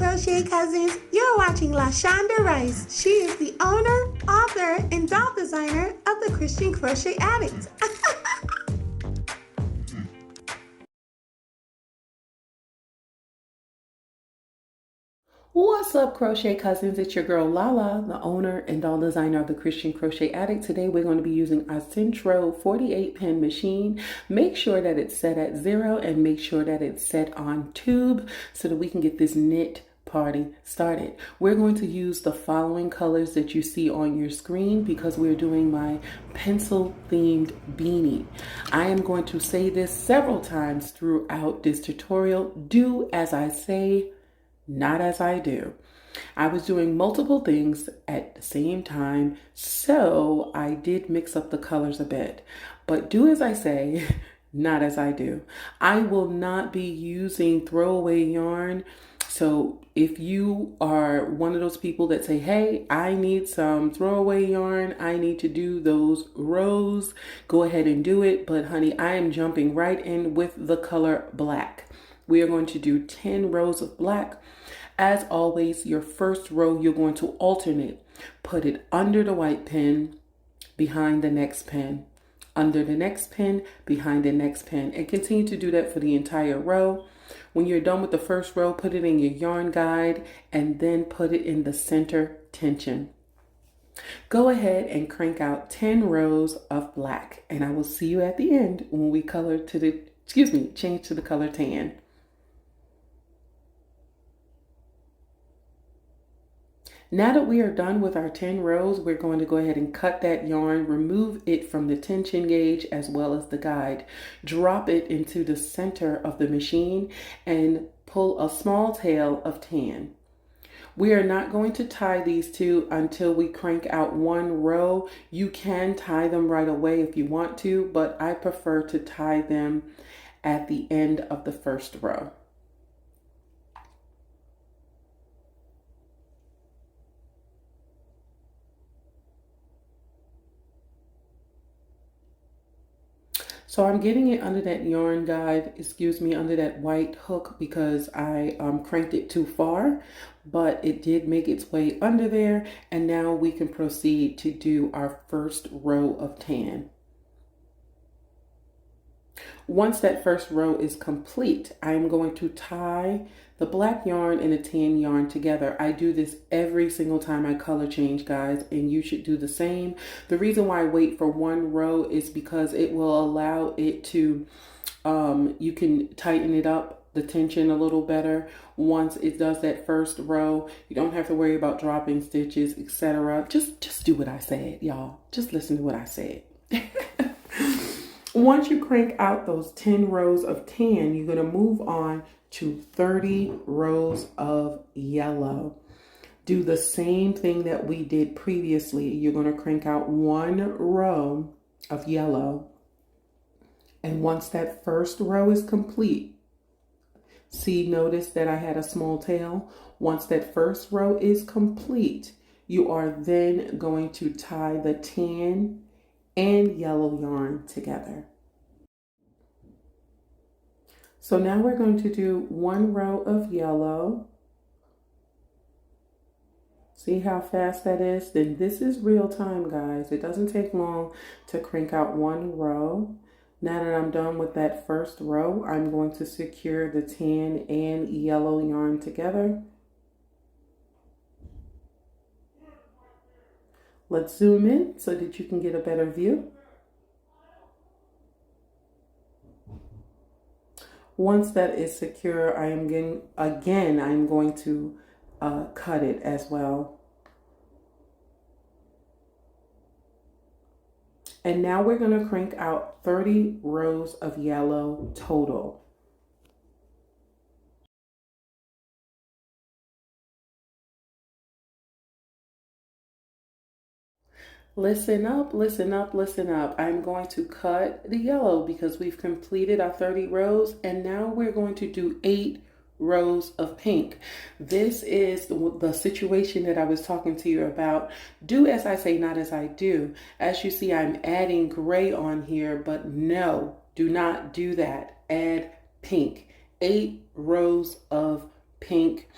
Crochet Cousins? You're watching LaShonda Rice. She is the owner, author, and doll designer of the Christian Crochet Addict. What's up, Crochet Cousins? It's your girl Lala, the owner and doll designer of the Christian Crochet Addict. Today we're going to be using a Sentro 48 pin machine. Make sure that it's set at 0 and make sure that it's set on tube so that we can get this knit party started. We're going to use the following colors that you see on your screen because we're doing my pencil themed beanie. I am going to say this several times throughout this tutorial. Do as I say, not as I do. I was doing multiple things at the same time, so I did mix up the colors a bit. But do as I say, not as I do. I will not be using throwaway yarn. So if you are one of those people that say, hey, I need some throwaway yarn, I need to do those rows, go ahead and do it. But honey, I am jumping right in with the color black. We are going to do 10 rows of black. As always, your first row, you're going to alternate. Put it under the white pin, behind the next pin, under the next pin, behind the next pin, and continue to do that for the entire row. When you're done with the first row, put it in your yarn guide and then put it in the center tension. Go ahead and crank out 10 rows of black, and I will see you at the end when we change to the color tan. Now that we are done with our 10 rows, we're going to go ahead and cut that yarn, remove it from the tension gauge as well as the guide. Drop it into the center of the machine and pull a small tail of tan. We are not going to tie these two until we crank out one row. You can tie them right away if you want to, but I prefer to tie them at the end of the first row. So I'm getting it under that yarn guide, under that white hook because I cranked it too far, but it did make its way under there. And now we can proceed to do our first row of tan. Once that first row is complete, I am going to tie the black yarn and the tan yarn together. I do this every single time I color change, guys, and you should do the same. The reason why I wait for one row is because it will allow it to, you can tighten it up, the tension a little better. Once it does that first row, you don't have to worry about dropping stitches, etc. Just do what I said, y'all. Just listen to what I said. Once you crank out those 10 rows of tan, you're going to move on to 30 rows of yellow. Do the same thing that we did previously. You're going to crank out one row of yellow. And once that first row is complete, notice that I had a small tail. Once that first row is complete, you are then going to tie the tan and yellow yarn together. So now we're going to do one row of yellow. See how fast that is? Then this is real time, guys. It doesn't take long to crank out one row. Now that I'm done with that first row, I'm going to secure the tan and yellow yarn together. Let's zoom in so that you can get a better view. Once that is secure, I'm going to cut it as well. And now we're going to crank out 30 rows of yellow total. Listen up, listen up, listen up. I'm going to cut the yellow because we've completed our 30 rows and now we're going to do 8 rows of pink. This is the situation that I was talking to you about. Do as I say, not as I do. As you see, I'm adding gray on here, but no, do not do that. Add pink. 8 rows of pink.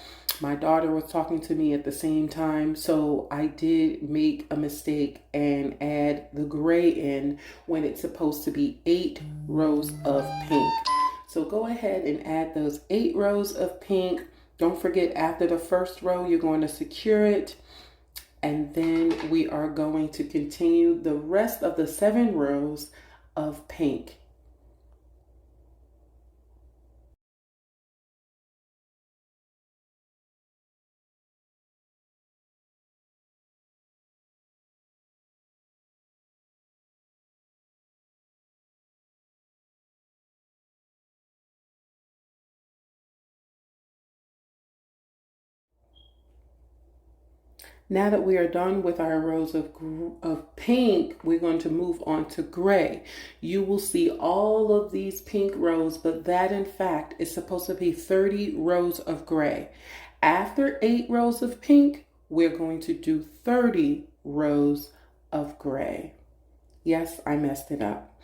My daughter was talking to me at the same time, so I did make a mistake and add the gray in when it's supposed to be 8 rows of pink. So go ahead and add those 8 rows of pink. Don't forget, after the first row, you're going to secure it. And then we are going to continue the rest of the 7 rows of pink. Now that we are done with our rows of pink, we're going to move on to gray. You will see all of these pink rows, but that in fact is supposed to be 30 rows of gray. After 8 rows of pink, we're going to do 30 rows of gray. Yes, I messed it up.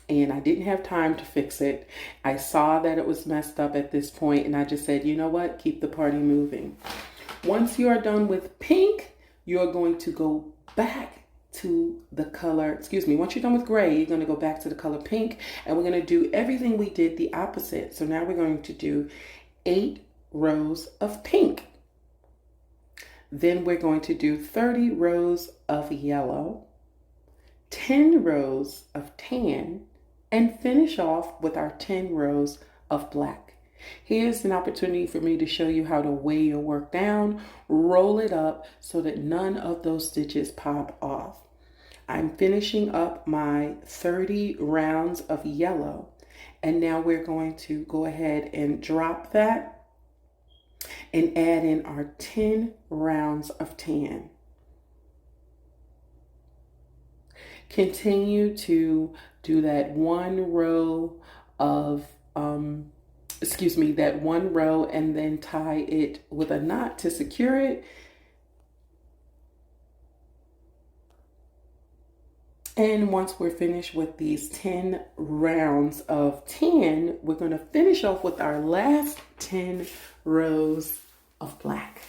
And I didn't have time to fix it. I saw that it was messed up at this point, and I just said, you know what? Keep the party moving. Once you are done with pink, you're going to go back to the color, once you're done with gray, you're going to go back to the color pink, and we're going to do everything we did the opposite. So now we're going to do 8 rows of pink. Then we're going to do 30 rows of yellow, 10 rows of tan, and finish off with our 10 rows of black. Here's an opportunity for me to show you how to weigh your work down, roll it up so that none of those stitches pop off. I'm finishing up my 30 rounds of yellow, and now we're going to go ahead and drop that and add in our 10 rounds of tan. Continue to do that one row of that one row, and then tie it with a knot to secure it. And once we're finished with these 10 rounds of tan, we're going to finish off with our last 10 rows of black.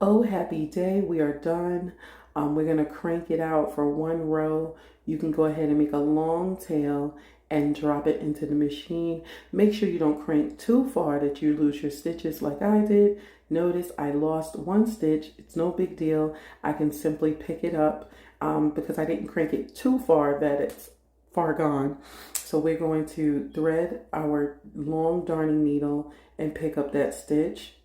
Oh, happy day. We are done. We're going to crank it out for one row. You can go ahead and make a long tail and drop it into the machine. Make sure you don't crank too far that you lose your stitches like I did. Notice I lost one stitch. It's no big deal. I can simply pick it up because I didn't crank it too far that it's far gone. So we're going to thread our long darning needle and pick up that stitch.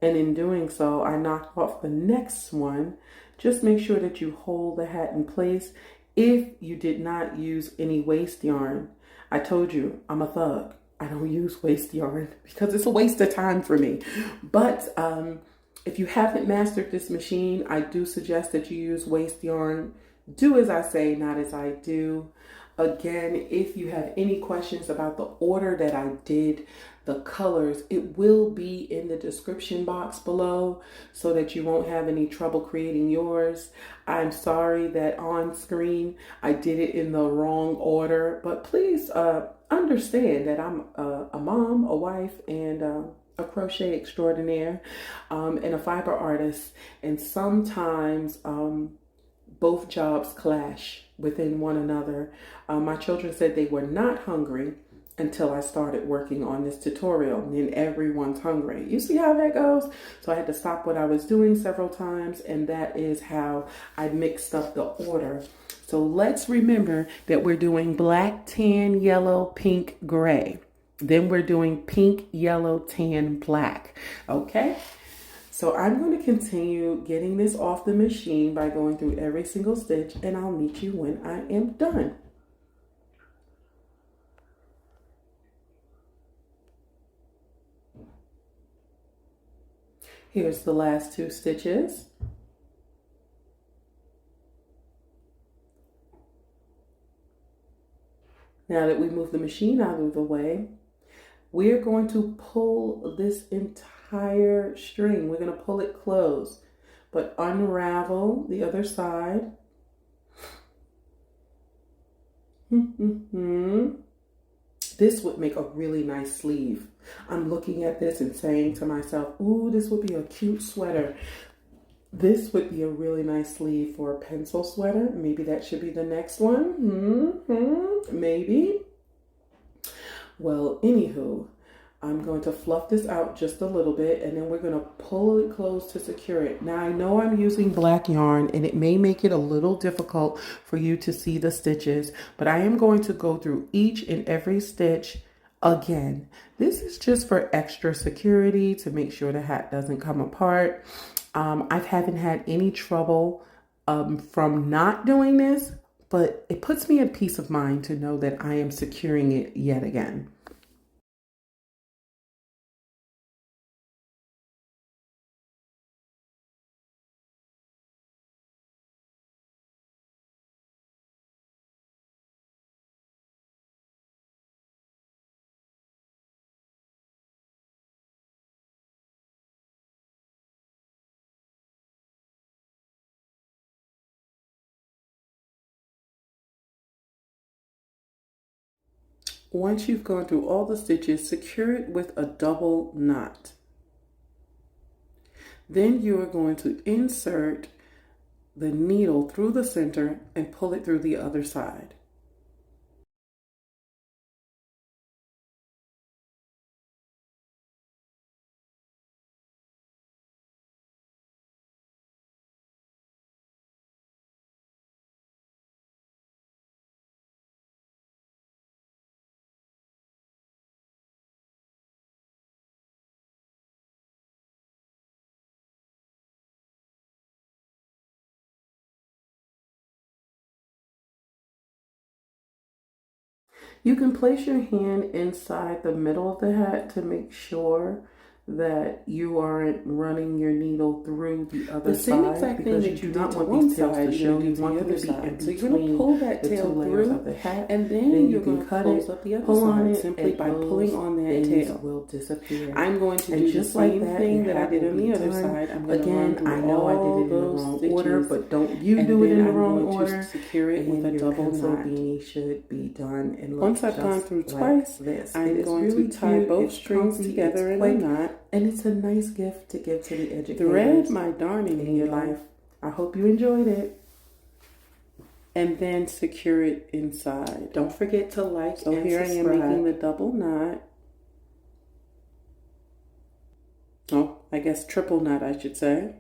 And in doing so, I knocked off the next one. Just make sure that you hold the hat in place if you did not use any waste yarn. I told you, I'm a thug. I don't use waste yarn because it's a waste of time for me. But If you haven't mastered this machine, I do suggest that you use waste yarn. Do as I say, not as I do. Again, if you have any questions about the order that I did the colors, it will be in the description box below so that you won't have any trouble creating yours. I'm sorry that on screen I did it in the wrong order, but please understand that I'm a mom, a wife, and a crochet extraordinaire, and a fiber artist, and sometimes both jobs clash within one another. My children said they were not hungry until I started working on this tutorial, and then everyone's hungry. You see how that goes? So I had to stop what I was doing several times, and that is how I mixed up the order. So let's remember that we're doing black, tan, yellow, pink, gray. Then we're doing pink, yellow, tan, black. Okay? So I'm going to continue getting this off the machine by going through every single stitch, and I'll meet you when I am done. Here's the last 2 stitches. Now that we move the machine out of the way, we're going to pull this entire string. We're going to pull it closed, but unravel the other side. This would make a really nice sleeve. I'm looking at this and saying to myself, ooh, this would be a cute sweater. This would be a really nice sleeve for a pencil sweater. Maybe that should be the next one. Maybe. Well, anywho, I'm going to fluff this out just a little bit, and then we're going to pull it closed to secure it. Now, I know I'm using black yarn, and it may make it a little difficult for you to see the stitches, but I am going to go through each and every stitch again. This is just for extra security to make sure the hat doesn't come apart. I haven't had any trouble from not doing this, but it puts me at peace of mind to know that I am securing it yet again. Once you've gone through all the stitches, secure it with a double knot. Then you are going to insert the needle through the center and pull it through the other side. You can place your hand inside the middle of the hat to make sure that you aren't running your needle through the other side. The same exact thing that you did to one side, you want them to be in between. So you're going to pull that tail through of the hat, and then you're going to close up the other side simply by pulling on that tail. Will disappear. I'm going to do the same thing that I did on the other side. I'm going to again, I know I did it in the wrong order, but don't you do it in the wrong order. Secure it with a double knot. Beanie should be done. And once I've gone through twice, I'm going to tie both strings together in a knot. And it's a nice gift to give to the educators. Thread my darning in your life. I hope you enjoyed it. And then secure it inside. Don't forget to like and here subscribe. I am making the double knot. Oh, I guess triple knot, I should say.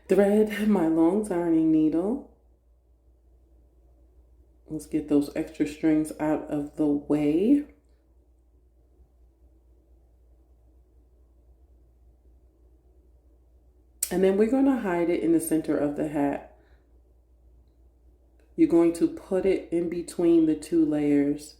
Thread my long darning needle. Let's get those extra strings out of the way. And then we're going to hide it in the center of the hat. You're going to put it in between the 2 layers.